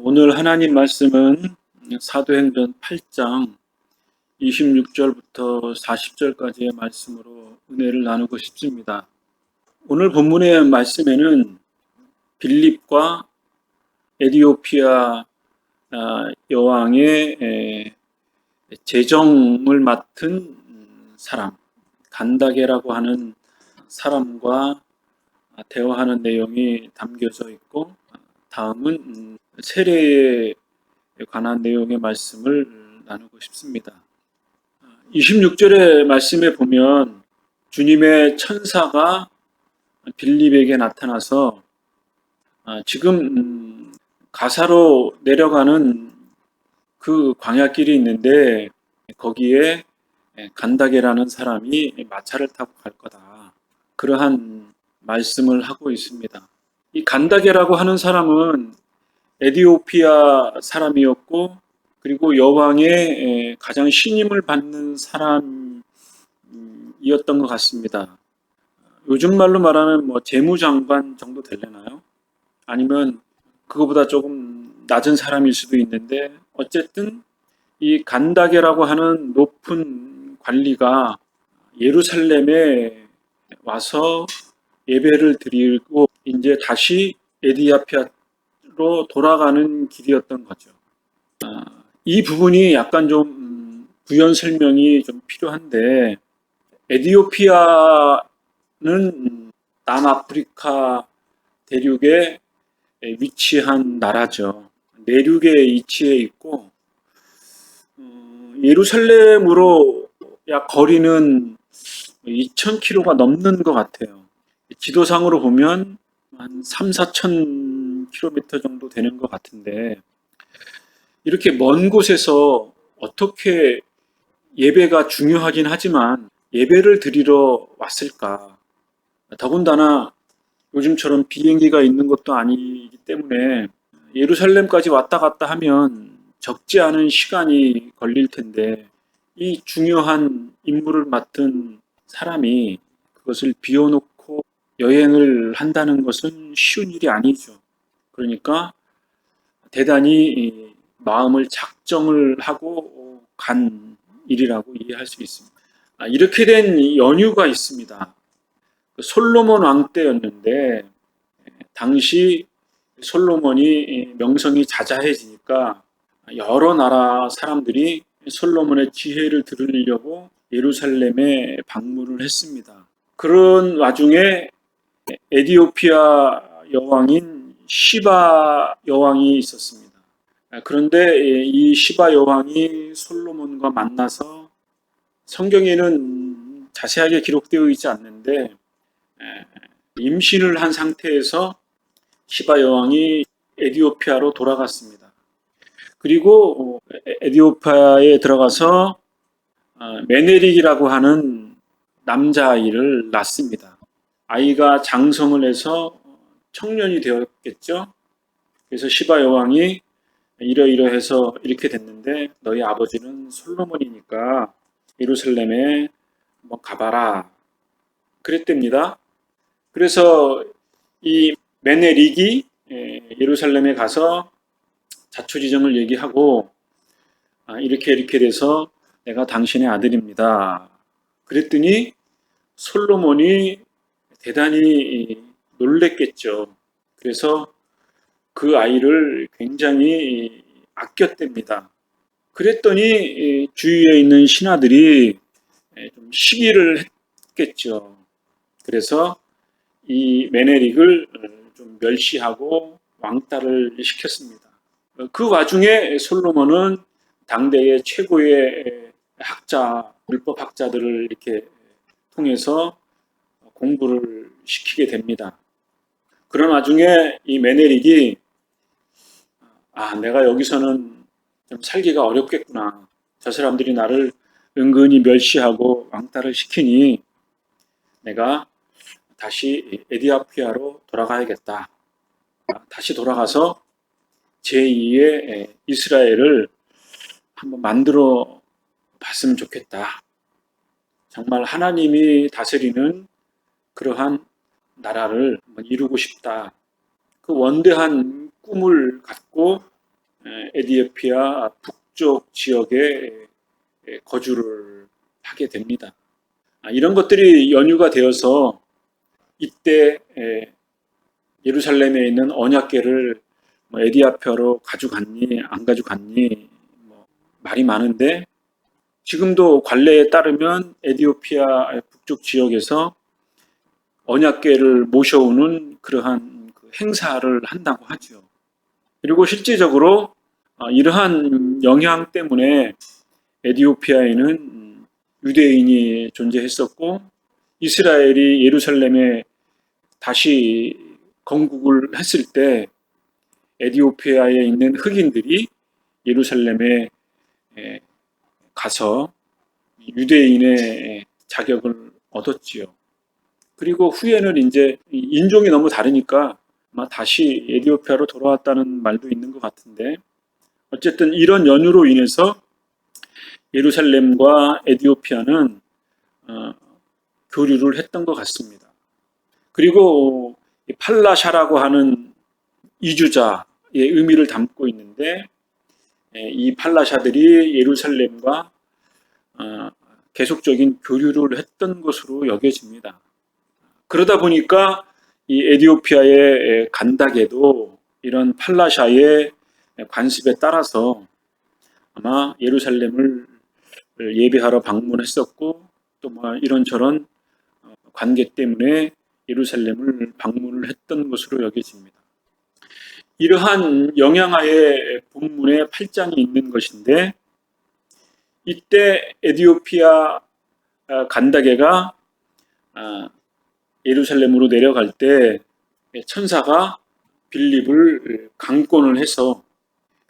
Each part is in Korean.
오늘 하나님 말씀은 사도행전 8장 26절부터 40절까지의 말씀으로 은혜를 나누고 싶습니다. 오늘 본문의 말씀에는 빌립과 에디오피아 여왕의 재정을 맡은 사람, 간다게라고 하는 사람과 대화하는 내용이 담겨져 있고, 다음은 세례에 관한 내용의 말씀을 나누고 싶습니다. 26절의 말씀에 보면 주님의 천사가 빌립에게 나타나서 지금 가사로 내려가는 그 광야길이 있는데 거기에 간다게라는 사람이 마차를 타고 갈 거다. 그러한 말씀을 하고 있습니다. 이 간다게라고 하는 사람은 에디오피아 사람이었고, 그리고 여왕의 가장 신임을 받는 사람이었던 것 같습니다. 요즘 말로 말하는 재무장관 정도 되려나요? 아니면 그거보다 조금 낮은 사람일 수도 있는데, 어쨌든 이 간다게라고 하는 높은 관리가 예루살렘에 와서 예배를 드리고 이제 다시 에디오피아로 돌아가는 길이었던 거죠. 이 부분이 약간 좀 부연 설명이 좀 필요한데, 에디오피아는 남아프리카 대륙에 위치한 나라죠. 내륙에 위치해 있고, 예루살렘으로 약 거리는 2,000km가 넘는 것 같아요. 지도상으로 보면 한 3, 4,000km 정도 되는 것 같은데, 이렇게 먼 곳에서 어떻게 예배가 중요하긴 하지만 예배를 드리러 왔을까? 더군다나 요즘처럼 비행기가 있는 것도 아니기 때문에 예루살렘까지 왔다 갔다 하면 적지 않은 시간이 걸릴 텐데, 이 중요한 임무를 맡은 사람이 그것을 비워놓고 여행을 한다는 것은 쉬운 일이 아니죠. 그러니까 대단히 마음을 작정을 하고 간 일이라고 이해할 수 있습니다. 이렇게 된 연유가 있습니다. 솔로몬 왕 때였는데, 당시 솔로몬이 명성이 자자해지니까 여러 나라 사람들이 솔로몬의 지혜를 들으려고 예루살렘에 방문을 했습니다. 그런 와중에 에디오피아 여왕인 시바 여왕이 있었습니다. 그런데 이 시바 여왕이 솔로몬과 만나서, 성경에는 자세하게 기록되어 있지 않는데 임신을 한 상태에서 시바 여왕이 에디오피아로 돌아갔습니다. 그리고 에디오피아에 들어가서 메네릭이라고 하는 남자아이를 낳습니다. 아이가 장성을 해서 청년이 되었겠죠. 그래서 시바 여왕이 이러이러해서 이렇게 됐는데 너희 아버지는 솔로몬이니까 예루살렘에 한번 가봐라 그랬답니다. 그래서 이 메네릭이 예루살렘에 가서 자초지정을 얘기하고, 이렇게 이렇게 돼서 내가 당신의 아들입니다. 그랬더니 솔로몬이 대단히 놀랬겠죠. 그래서 그 아이를 굉장히 아꼈답니다. 그랬더니 주위에 있는 신하들이 좀 시기를 했겠죠. 그래서 이 메네릭을 좀 멸시하고 왕따를 시켰습니다. 그 와중에 솔로몬은 당대의 최고의 학자, 율법학자들을 이렇게 통해서 공부를 시키게 됩니다. 그런 와중에 이 메네릭이 내가 여기서는 좀 살기가 어렵겠구나. 저 사람들이 나를 은근히 멸시하고 왕따를 시키니 내가 다시 에디오피아로 돌아가야겠다. 다시 돌아가서 제2의 이스라엘을 한번 만들어 봤으면 좋겠다. 정말 하나님이 다스리는 그러한 나라를 한번 이루고 싶다. 그 원대한 꿈을 갖고 에디오피아 북쪽 지역에 거주를 하게 됩니다. 이런 것들이 연유가 되어서 이때 예루살렘에 있는 언약궤를 에디오피아로 가져갔니 안 가져갔니 말이 많은데, 지금도 관례에 따르면 에디오피아 북쪽 지역에서 언약궤를 모셔오는 그러한 행사를 한다고 하죠. 그리고 실제적으로 이러한 영향 때문에 에디오피아에는 유대인이 존재했었고, 이스라엘이 예루살렘에 다시 건국을 했을 때 에디오피아에 있는 흑인들이 예루살렘에 가서 유대인의 자격을 얻었지요. 그리고 후에는 이제 인종이 너무 다르니까 아마 다시 에디오피아로 돌아왔다는 말도 있는 것 같은데, 어쨌든 이런 연유로 인해서 예루살렘과 에디오피아는 교류를 했던 것 같습니다. 그리고 팔라샤라고 하는 이주자의 의미를 담고 있는데, 이 팔라샤들이 예루살렘과 계속적인 교류를 했던 것으로 여겨집니다. 그러다 보니까 이 에디오피아의 간닥에도 이런 팔라샤의 관습에 따라서 아마 예루살렘을 예배하러 방문했었고, 또 이런저런 관계 때문에 예루살렘을 방문을 했던 것으로 여겨집니다. 이러한 영향하에 본문에 8장이 있는 것인데, 이때 에디오피아 간다게가 예루살렘으로 내려갈 때 천사가 빌립을 강권을 해서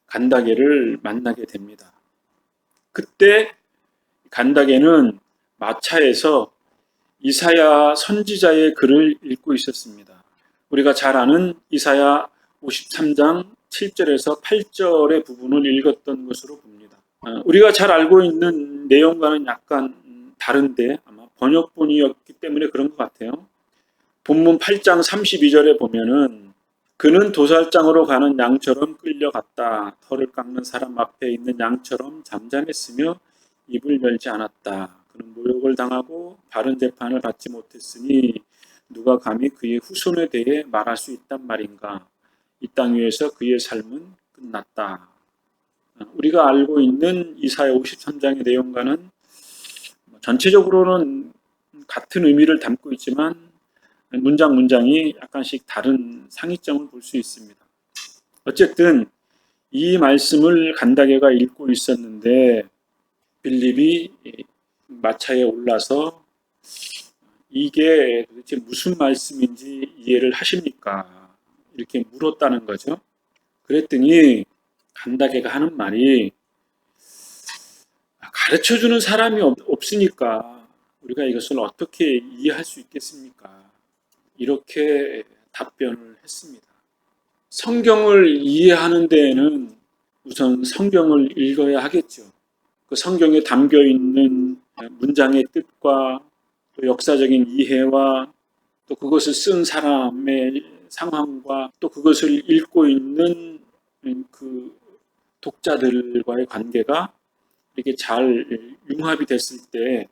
간다게를 만나게 됩니다. 그때 간다게는 마차에서 이사야 선지자의 글을 읽고 있었습니다. 우리가 잘 아는 이사야 53장 7절에서 8절의 부분을 읽었던 것으로 봅니다. 우리가 잘 알고 있는 내용과는 약간 다른데 아마 번역본이었기 때문에 그런 것 같아요. 본문 8장 32절에 보면은 그는 도살장으로 가는 양처럼 끌려갔다. 털을 깎는 사람 앞에 있는 양처럼 잠잠했으며 입을 열지 않았다. 그는 모욕을 당하고 바른 재판을 받지 못했으니 누가 감히 그의 후손에 대해 말할 수 있단 말인가. 이 땅 위에서 그의 삶은 끝났다. 우리가 알고 있는 이사야 53장의 내용과는 전체적으로는 같은 의미를 담고 있지만 문장이 약간씩 다른 상이점을 볼 수 있습니다. 어쨌든 이 말씀을 간다게가 읽고 있었는데 빌립이 마차에 올라서 이게 도대체 무슨 말씀인지 이해를 하십니까? 이렇게 물었다는 거죠. 그랬더니 간다게가 하는 말이, 가르쳐주는 사람이 없으니까 우리가 이것을 어떻게 이해할 수 있겠습니까? 이렇게 답변을 했습니다. 성경을 이해하는 데에는 우선 성경을 읽어야 하겠죠. 그 성경에 담겨 있는 문장의 뜻과 또 역사적인 이해와 또 그것을 쓴 사람의 상황과 또 그것을 읽고 있는 그 독자들과의 관계가 이렇게 잘 융합이 됐을 때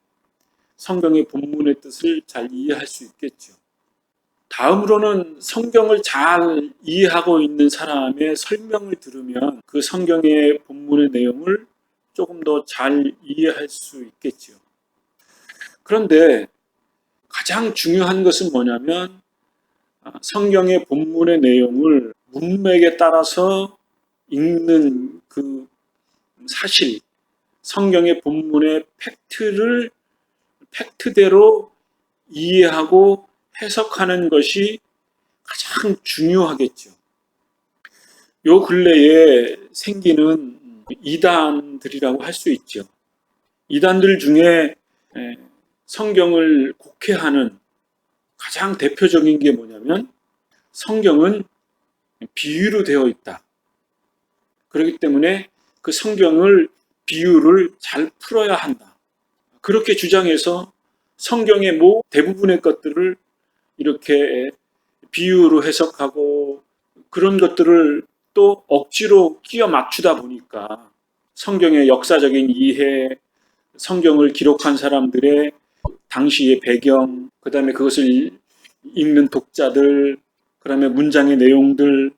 성경의 본문의 뜻을 잘 이해할 수 있겠죠. 다음으로는 성경을 잘 이해하고 있는 사람의 설명을 들으면 그 성경의 본문의 내용을 조금 더 잘 이해할 수 있겠죠. 그런데 가장 중요한 것은 뭐냐면 성경의 본문의 내용을 문맥에 따라서 읽는 그 사실, 성경의 본문의 팩트대로 이해하고 해석하는 것이 가장 중요하겠죠. 요 근래에 생기는 이단들이라고 할 수 있죠. 이단들 중에 성경을 곡해하는 가장 대표적인 게 뭐냐면 성경은 비유로 되어 있다. 그렇기 때문에 그 성경을 비유를 잘 풀어야 한다. 그렇게 주장해서 성경의 대부분의 것들을 이렇게 비유로 해석하고 그런 것들을 또 억지로 끼워 맞추다 보니까 성경의 역사적인 이해, 성경을 기록한 사람들의 당시의 배경, 그 다음에 그것을 읽는 독자들, 그 다음에 문장의 내용들,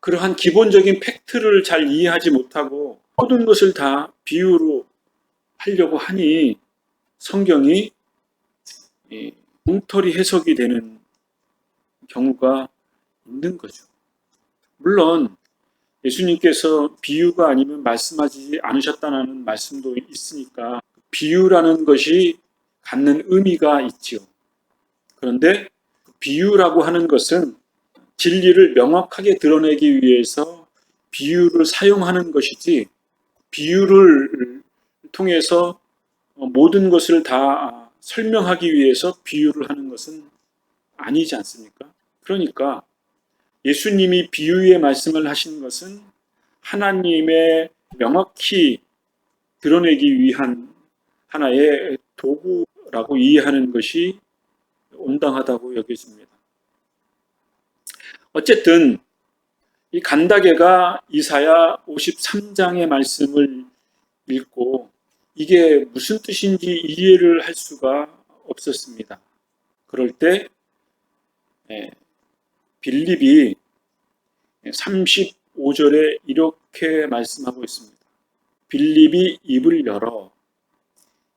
그러한 기본적인 팩트를 잘 이해하지 못하고 모든 것을 다 비유로 하려고 하니 성경이 엉터리 해석이 되는 경우가 있는 거죠. 물론 예수님께서 비유가 아니면 말씀하지 않으셨다는 말씀도 있으니까 비유라는 것이 갖는 의미가 있지요. 그런데 비유라고 하는 것은 진리를 명확하게 드러내기 위해서 비유를 사용하는 것이지, 비유를 통해서 모든 것을 다 설명하기 위해서 비유를 하는 것은 아니지 않습니까? 그러니까 예수님이 비유의 말씀을 하신 것은 하나님의 명확히 드러내기 위한 하나의 도구라고 이해하는 것이 온당하다고 여겨집니다. 어쨌든 이 간다게가 이사야 53장의 말씀을 읽고 이게 무슨 뜻인지 이해를 할 수가 없었습니다. 그럴 때 빌립이 35절에 이렇게 말씀하고 있습니다. 빌립이 입을 열어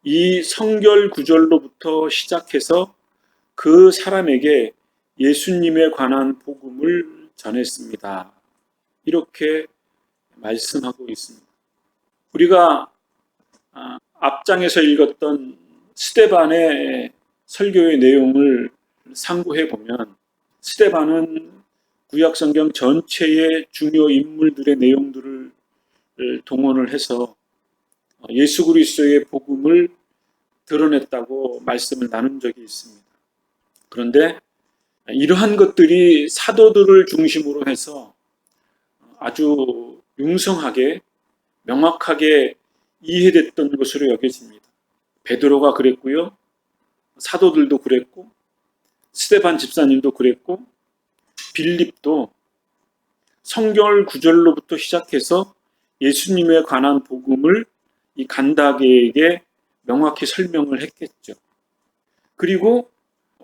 이 성결 구절로부터 시작해서 그 사람에게 예수님에 관한 복음을 전했습니다. 이렇게 말씀하고 있습니다. 우리가 앞장에서 읽었던 스데반의 설교의 내용을 상고해 보면 스데반은 구약성경 전체의 중요 인물들의 내용들을 동원을 해서 예수 그리스도의 복음을 드러냈다고 말씀을 나눈 적이 있습니다. 그런데 이러한 것들이 사도들을 중심으로 해서 아주 융성하게 명확하게 이해됐던 것으로 여겨집니다. 베드로가 그랬고요. 사도들도 그랬고 스데반 집사님도 그랬고 빌립도 성결 구절로부터 시작해서 예수님에 관한 복음을 이 간다게에게 명확히 설명을 했겠죠. 그리고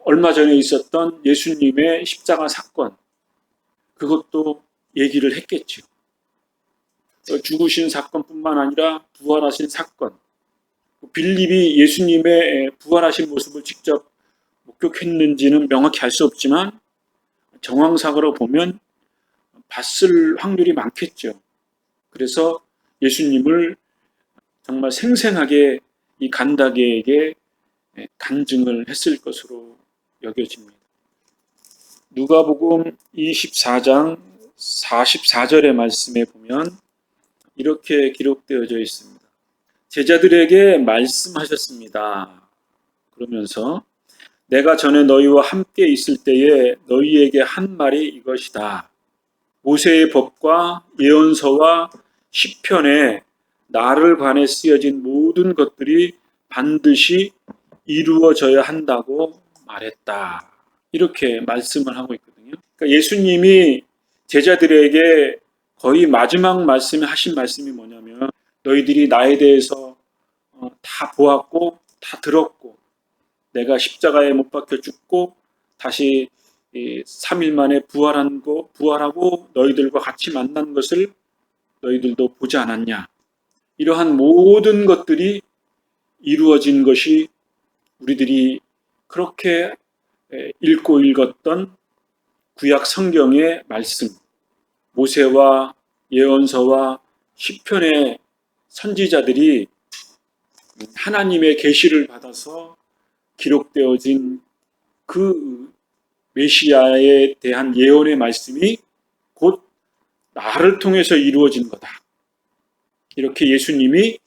얼마 전에 있었던 예수님의 십자가 사건, 그것도 얘기를 했겠죠. 죽으신 사건뿐만 아니라 부활하신 사건, 빌립이 예수님의 부활하신 모습을 직접 목격했는지는 명확히 알 수 없지만 정황상으로 보면 봤을 확률이 많겠죠. 그래서 예수님을 정말 생생하게 이 간다게에게 간증을 했을 것으로 여겨집니다. 누가복음 24장 44절의 말씀에 보면 이렇게 기록되어져 있습니다. 제자들에게 말씀하셨습니다. 그러면서 내가 전에 너희와 함께 있을 때에 너희에게 한 말이 이것이다. 모세의 법과 예언서와 시편에 나를 관해 쓰여진 모든 것들이 반드시 이루어져야 한다고 말했다. 이렇게 말씀을 하고 있거든요. 그러니까 예수님이 제자들에게 거의 마지막 말씀에 하신 말씀이 뭐냐면 너희들이 나에 대해서 다 보았고 다 들었고 내가 십자가에 못 박혀 죽고 다시 3일 만에 부활하고 너희들과 같이 만난 것을 너희들도 보지 않았냐. 이러한 모든 것들이 이루어진 것이 우리들이 그렇게 읽고 읽었던 구약 성경의 말씀, 모세와 예언서와 시편의 선지자들이 하나님의 계시를 받아서 기록되어진 그 메시아에 대한 예언의 말씀이 곧 나를 통해서 이루어진 거다. 이렇게 예수님이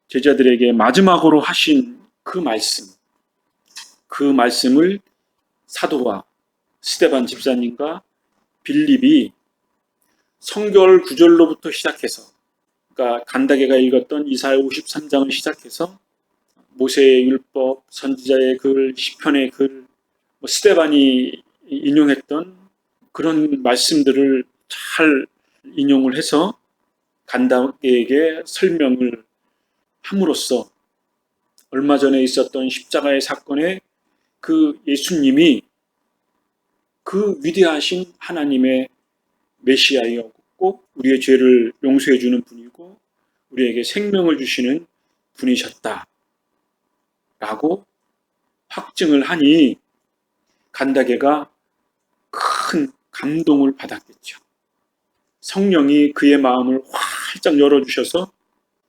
제자들에게 마지막으로 하신 그 말씀을 사도와 스데반 집사님과 빌립이 성결 구절로부터 시작해서, 그러니까 간다게가 읽었던 이사야 53장을 시작해서 모세의 율법, 선지자의 글, 시편의 글, 스데반이 인용했던 그런 말씀들을 잘 인용을 해서 간다게에게 설명을 함으로써 얼마 전에 있었던 십자가의 사건에 그 예수님이 그 위대하신 하나님의 메시아였고 우리의 죄를 용서해 주는 분이고 우리에게 생명을 주시는 분이셨다 라고 확증을 하니 간다게가 큰 감동을 받았겠죠. 성령이 그의 마음을 활짝 열어주셔서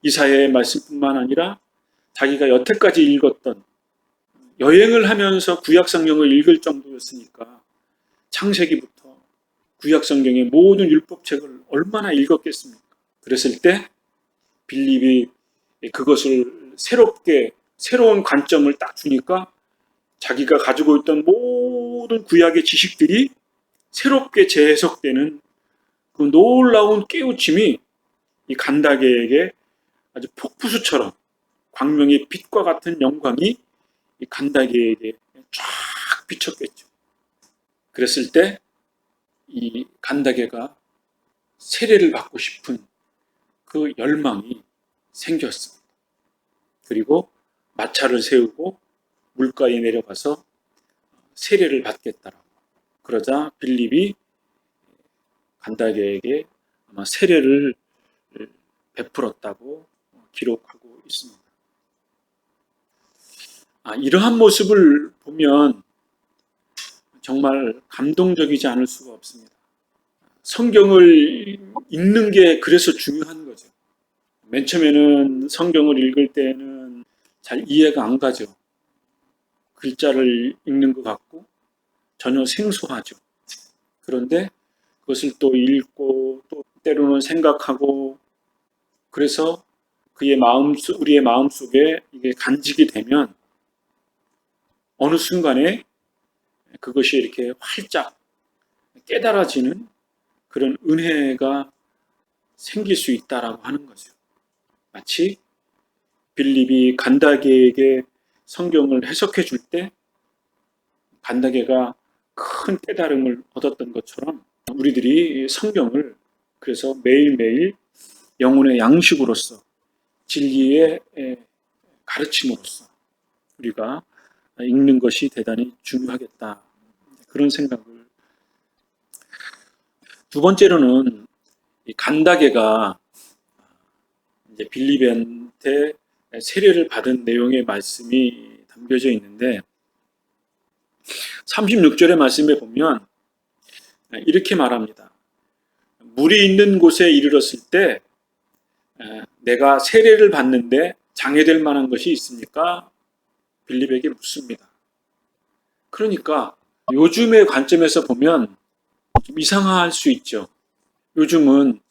이사야의 말씀뿐만 아니라 자기가 여태까지 읽었던 여행을 하면서 구약성경을 읽을 정도였으니까 창세기부터 구약성경의 모든 율법책을 얼마나 읽었겠습니까? 그랬을 때 빌립이 그것을 새로운 관점을 딱 주니까 자기가 가지고 있던 모든 구약의 지식들이 새롭게 재해석되는 그 놀라운 깨우침이 이 간다게에게 아주 폭포수처럼 광명의 빛과 같은 영광이 이 간다게에게 쫙 비쳤겠죠. 그랬을 때 이 간다게가 세례를 받고 싶은 그 열망이 생겼습니다. 그리고 마차를 세우고 물가에 내려가서 세례를 받겠다라고. 그러자 빌립이 간다게에게 아마 세례를 베풀었다고 기록하고 있습니다. 이러한 모습을 보면 정말 감동적이지 않을 수가 없습니다. 성경을 읽는 게 그래서 중요한 거죠. 맨 처음에는 성경을 읽을 때는 잘 이해가 안 가죠. 글자를 읽는 것 같고 전혀 생소하죠. 그런데 그것을 또 읽고 또 때로는 생각하고 그래서 우리의 마음 속에 이게 간직이 되면 어느 순간에 그것이 이렇게 활짝 깨달아지는 그런 은혜가 생길 수 있다라고 하는 거죠. 마치 빌립이 간다게에게 성경을 해석해 줄 때 간다게가 큰 깨달음을 얻었던 것처럼 우리들이 성경을 그래서 매일매일 영혼의 양식으로서 진리의 가르침으로써 우리가 읽는 것이 대단히 중요하겠다. 그런 생각을. 두 번째로는 이 간다게가 이제 빌립한테 세례를 받은 내용의 말씀이 담겨져 있는데 36절의 말씀에 보면 이렇게 말합니다. 물이 있는 곳에 이르렀을 때 내가 세례를 받는데 장애될 만한 것이 있습니까? 빌립에게 묻습니다. 그러니까 요즘의 관점에서 보면 좀 이상할 수 있죠. 요즘은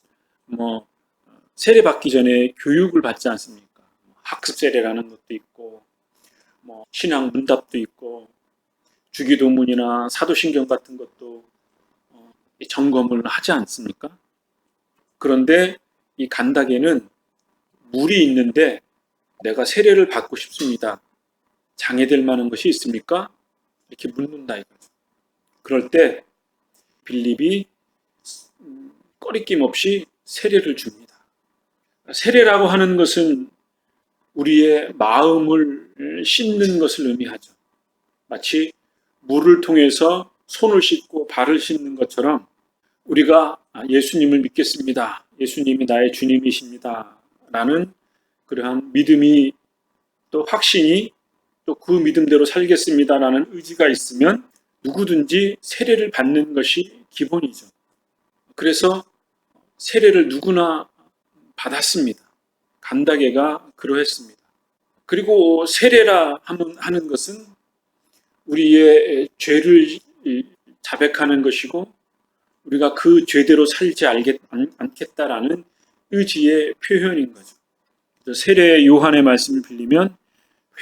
세례 받기 전에 교육을 받지 않습니까? 학습 세례라는 것도 있고 신앙 문답도 있고 주기도문이나 사도신경 같은 것도 점검을 하지 않습니까? 그런데 이 간다게는 물이 있는데 내가 세례를 받고 싶습니다. 장애될 만한 것이 있습니까? 이렇게 묻는다 이거죠. 그럴 때 빌립이 꺼리낌 없이 세례를 줍니다. 세례라고 하는 것은 우리의 마음을 씻는 것을 의미하죠. 마치 물을 통해서 손을 씻고 발을 씻는 것처럼 우리가 예수님을 믿겠습니다. 예수님이 나의 주님이십니다. 라는 그러한 믿음이 또 확신이 또 그 믿음대로 살겠습니다. 라는 의지가 있으면 누구든지 세례를 받는 것이 기본이죠. 그래서 세례를 누구나 받았습니다. 간다게가 그러했습니다. 그리고 세례라 하는 것은 우리의 죄를 자백하는 것이고 우리가 그 죄대로 살지 않겠다라는 의지의 표현인 거죠. 세례 요한의 말씀을 빌리면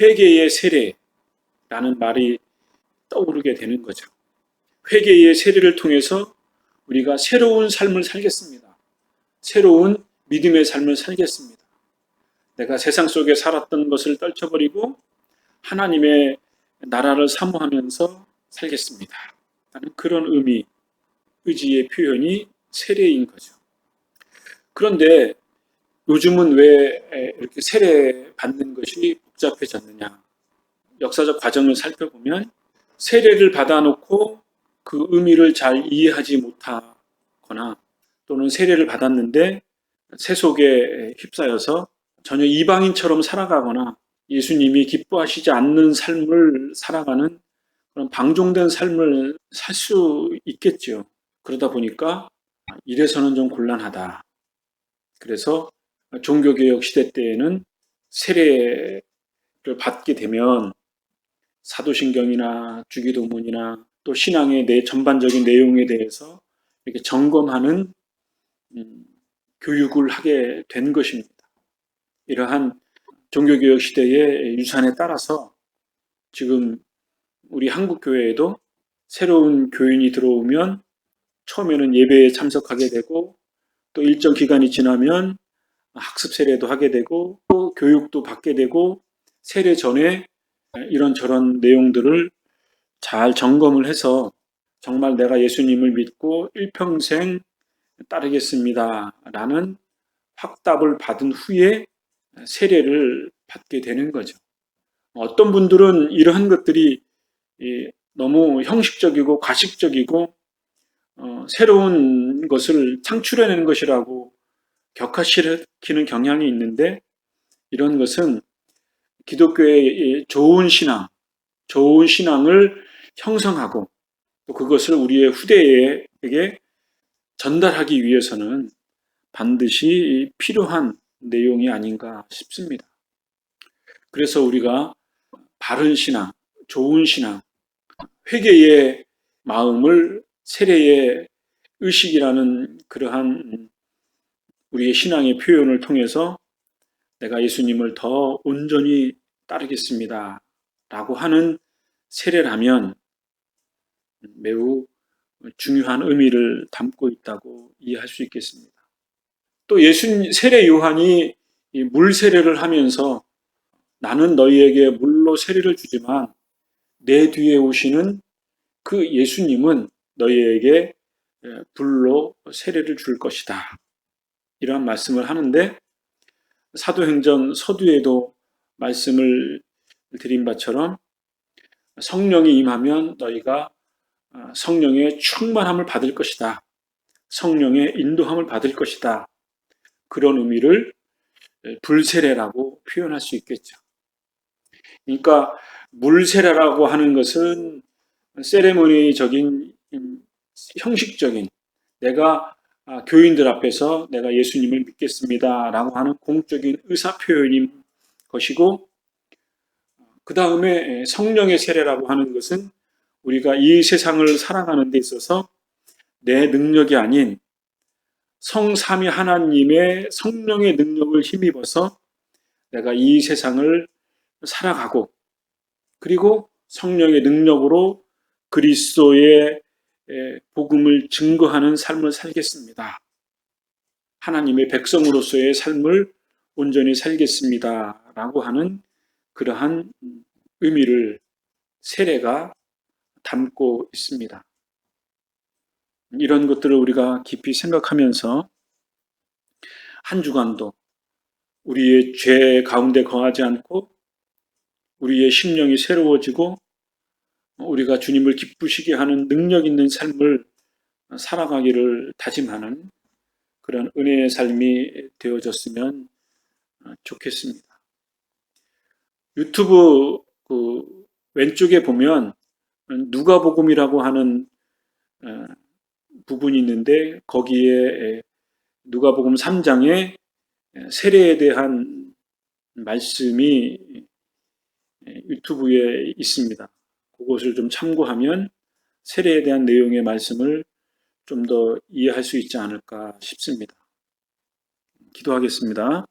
회개의 세례라는 말이 떠오르게 되는 거죠. 회개의 세례를 통해서 우리가 새로운 삶을 살겠습니다. 새로운 믿음의 삶을 살겠습니다. 내가 세상 속에 살았던 것을 떨쳐버리고 하나님의 나라를 사모하면서 살겠습니다. 라는 그런 의지의 표현이 세례인 거죠. 그런데 요즘은 왜 이렇게 세례 받는 것이 복잡해졌느냐? 역사적 과정을 살펴보면 세례를 받아놓고 그 의미를 잘 이해하지 못하거나 또는 세례를 받았는데 세속에 휩싸여서 전혀 이방인처럼 살아가거나 예수님이 기뻐하시지 않는 삶을 살아가는 그런 방종된 삶을 살 수 있겠죠. 그러다 보니까 이래서는 좀 곤란하다. 그래서 종교개혁 시대 때에는 세례를 받게 되면 사도신경이나 주기도문이나 또 신앙의 전반적인 내용에 대해서 이렇게 점검하는 음, 교육을 하게 된 것입니다. 이러한 종교개혁 시대의 유산에 따라서 지금 우리 한국 교회에도 새로운 교인이 들어오면 처음에는 예배에 참석하게 되고 또 일정 기간이 지나면 학습 세례도 하게 되고 또 교육도 받게 되고 세례 전에 이런저런 내용들을 잘 점검을 해서 정말 내가 예수님을 믿고 일평생 따르겠습니다 라는 확답을 받은 후에 세례를 받게 되는 거죠. 어떤 분들은 이러한 것들이 너무 형식적이고 가식적이고 새로운 것을 창출해내는 것이라고 격화시키는 경향이 있는데 이런 것은 기독교의 좋은 신앙을 형성하고 또 그것을 우리의 후대에게 전달하기 위해서는 반드시 필요한 내용이 아닌가 싶습니다. 그래서 우리가 바른 신앙, 좋은 신앙, 회개의 마음을 세례의 의식이라는 그러한 우리의 신앙의 표현을 통해서 내가 예수님을 더 온전히 따르겠습니다 라고 하는 세례라면 매우 중요한 의미를 담고 있다고 이해할 수 있겠습니다. 또 세례 요한이 물 세례를 하면서 나는 너희에게 물로 세례를 주지만 내 뒤에 오시는 그 예수님은 너희에게 불로 세례를 줄 것이다. 이러한 말씀을 하는데 사도행전 서두에도 말씀을 드린 바처럼 성령이 임하면 너희가 성령의 충만함을 받을 것이다. 성령의 인도함을 받을 것이다. 그런 의미를 불세례라고 표현할 수 있겠죠. 그러니까 물세례라고 하는 것은 세레모니적인 형식적인 내가 교인들 앞에서 내가 예수님을 믿겠습니다 라고 하는 공적인 의사표현인 것이고 그 다음에 성령의 세례라고 하는 것은 우리가 이 세상을 살아가는 데 있어서 내 능력이 아닌 성삼위 하나님의 성령의 능력을 힘입어서 내가 이 세상을 살아가고 그리고 성령의 능력으로 그리스도의 복음을 증거하는 삶을 살겠습니다. 하나님의 백성으로서의 삶을 온전히 살겠습니다. 라고 하는 그러한 의미를 세례가 담고 있습니다. 이런 것들을 우리가 깊이 생각하면서 한 주간도 우리의 죄 가운데 거하지 않고 우리의 심령이 새로워지고 우리가 주님을 기쁘시게 하는 능력 있는 삶을 살아가기를 다짐하는 그런 은혜의 삶이 되어졌으면 좋겠습니다. 유튜브 왼쪽에 보면 누가복음이라고 하는 부분이 있는데 거기에 누가복음 3장에 세례에 대한 말씀이 유튜브에 있습니다. 그것을 좀 참고하면 세례에 대한 내용의 말씀을 좀 더 이해할 수 있지 않을까 싶습니다. 기도하겠습니다.